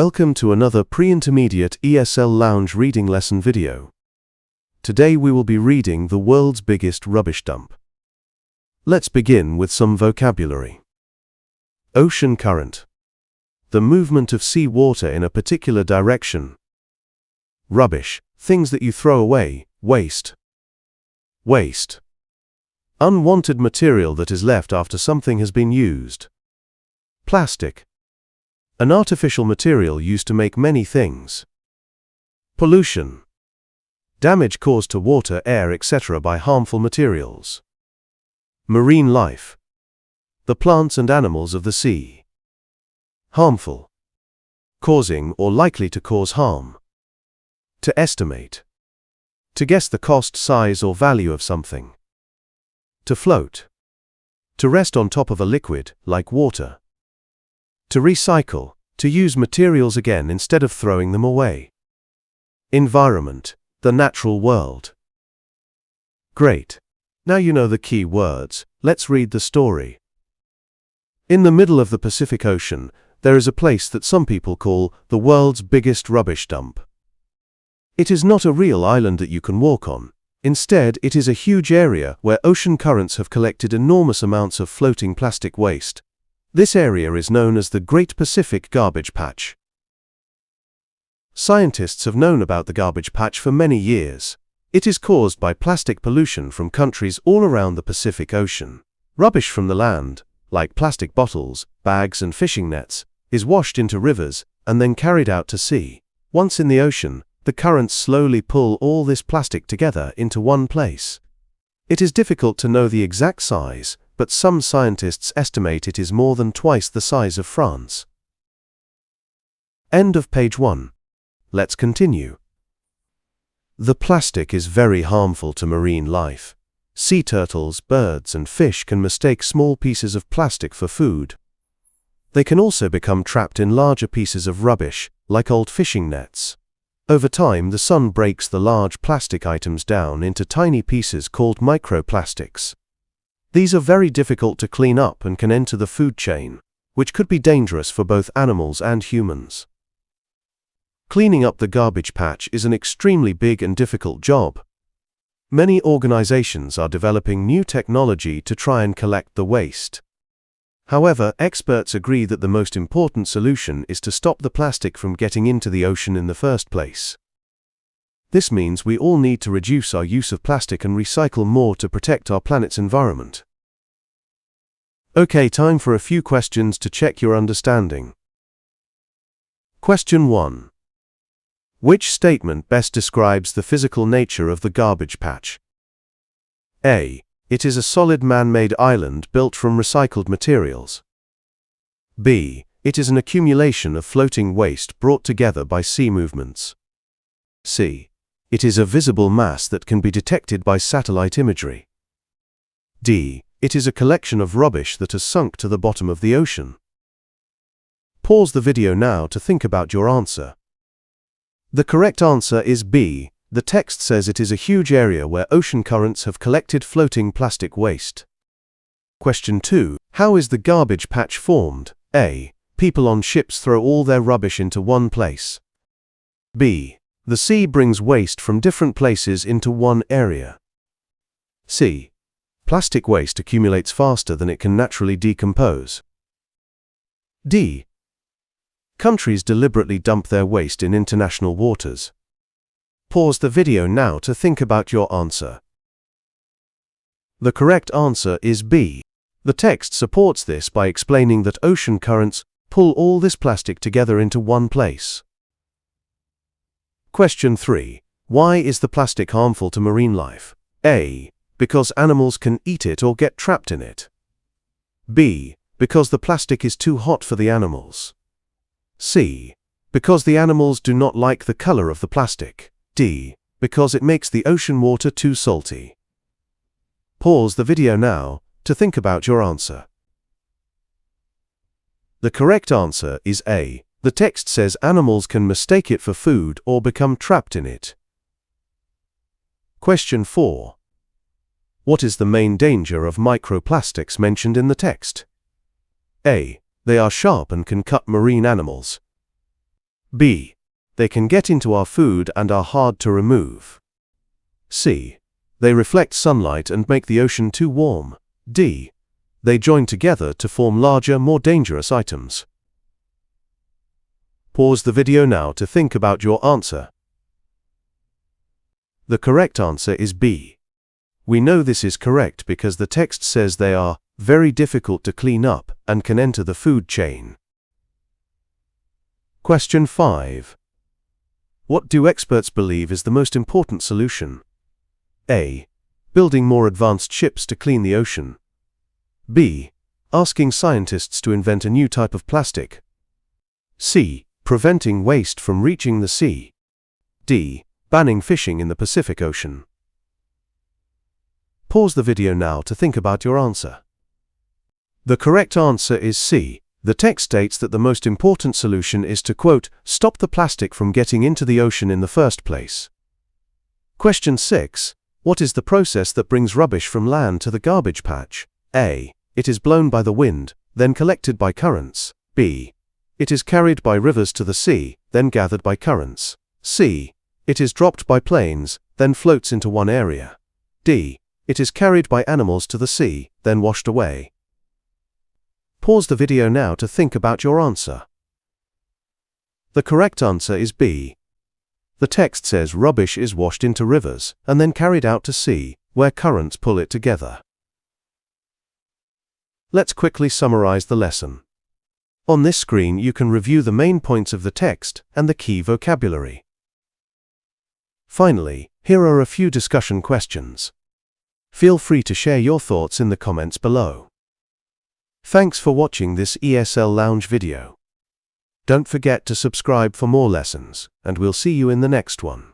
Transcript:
Welcome to another pre-intermediate esl-lounge reading lesson video. Today we will be reading The World's Biggest Rubbish Dump. Let's begin with some vocabulary. Ocean current. The movement of sea water in a particular direction. Rubbish, things that you throw away, waste. Waste. Unwanted material that is left after something has been used. Plastic. An artificial material used to make many things. Pollution. Damage caused to water, air, etc. by harmful materials. Marine life. The plants and animals of the sea. Harmful. Causing or likely to cause harm. To estimate. To guess the cost, size, or value of something. To float. To rest on top of a liquid, like water. To recycle, to use materials again instead of throwing them away. Environment, the natural world. Great. Now you know the key words. Let's read the story. In the middle of the Pacific Ocean, there is a place that some people call the world's biggest rubbish dump. It is not a real island that you can walk on. Instead, it is a huge area where ocean currents have collected enormous amounts of floating plastic waste. This area is known as the Great Pacific Garbage Patch. Scientists have known about the garbage patch for many years. It is caused by plastic pollution from countries all around the Pacific Ocean. Rubbish from the land, like plastic bottles, bags, and fishing nets, is washed into rivers and then carried out to sea. Once in the ocean, the currents slowly pull all this plastic together into one place. It is difficult to know the exact size, but some scientists estimate it is more than twice the size of France. End of page 1. Let's continue. The plastic is very harmful to marine life. Sea turtles, birds, and fish can mistake small pieces of plastic for food. They can also become trapped in larger pieces of rubbish, like old fishing nets. Over time, the sun breaks the large plastic items down into tiny pieces called microplastics. These are very difficult to clean up and can enter the food chain, which could be dangerous for both animals and humans. Cleaning up the garbage patch is an extremely big and difficult job. Many organizations are developing new technology to try and collect the waste. However, experts agree that the most important solution is to stop the plastic from getting into the ocean in the first place. This means we all need to reduce our use of plastic and recycle more to protect our planet's environment. Okay, time for a few questions to check your understanding. Question 1. Which statement best describes the physical nature of the garbage patch? A. It is a solid man-made island built from recycled materials. B. It is an accumulation of floating waste brought together by sea movements. C. It is a visible mass that can be detected by satellite imagery. D. It is a collection of rubbish that has sunk to the bottom of the ocean. Pause the video now to think about your answer. The correct answer is B. The text says it is a huge area where ocean currents have collected floating plastic waste. Question 2. How is the garbage patch formed? A. People on ships throw all their rubbish into one place. B. The sea brings waste from different places into one area. C. Plastic waste accumulates faster than it can naturally decompose. D. Countries deliberately dump their waste in international waters. Pause the video now to think about your answer. The correct answer is B. The text supports this by explaining that ocean currents pull all this plastic together into one place. Question 3. Why is the plastic harmful to marine life? A. Because animals can eat it or get trapped in it. B. Because the plastic is too hot for the animals. C. Because the animals do not like the color of the plastic. D. Because it makes the ocean water too salty. Pause the video now to think about your answer. The correct answer is A. The text says animals can mistake it for food or become trapped in it. Question 4. What is the main danger of microplastics mentioned in the text? A. They are sharp and can cut marine animals. B. They can get into our food and are hard to remove. C. They reflect sunlight and make the ocean too warm. D. They join together to form larger, more dangerous items. Pause the video now to think about your answer. The correct answer is B. We know this is correct because the text says they are very difficult to clean up and can enter the food chain. Question 5. What do experts believe is the most important solution? A. Building more advanced ships to clean the ocean. B. Asking scientists to invent a new type of plastic. C. Preventing waste from reaching the sea. D. Banning fishing in the Pacific Ocean. Pause the video now to think about your answer. The correct answer is C. The text states that the most important solution is to, quote, stop the plastic from getting into the ocean in the first place. Question 6. What is the process that brings rubbish from land to the garbage patch? A. It is blown by the wind, then collected by currents. B. It is carried by rivers to the sea, then gathered by currents. C. It is dropped by planes, then floats into one area. D. It is carried by animals to the sea, then washed away. Pause the video now to think about your answer. The correct answer is B. The text says rubbish is washed into rivers and then carried out to sea, where currents pull it together. Let's quickly summarize the lesson. On this screen you can review the main points of the text and the key vocabulary. Finally, here are a few discussion questions. Feel free to share your thoughts in the comments below. Thanks for watching this esl-lounge video. Don't forget to subscribe for more lessons, and we'll see you in the next one.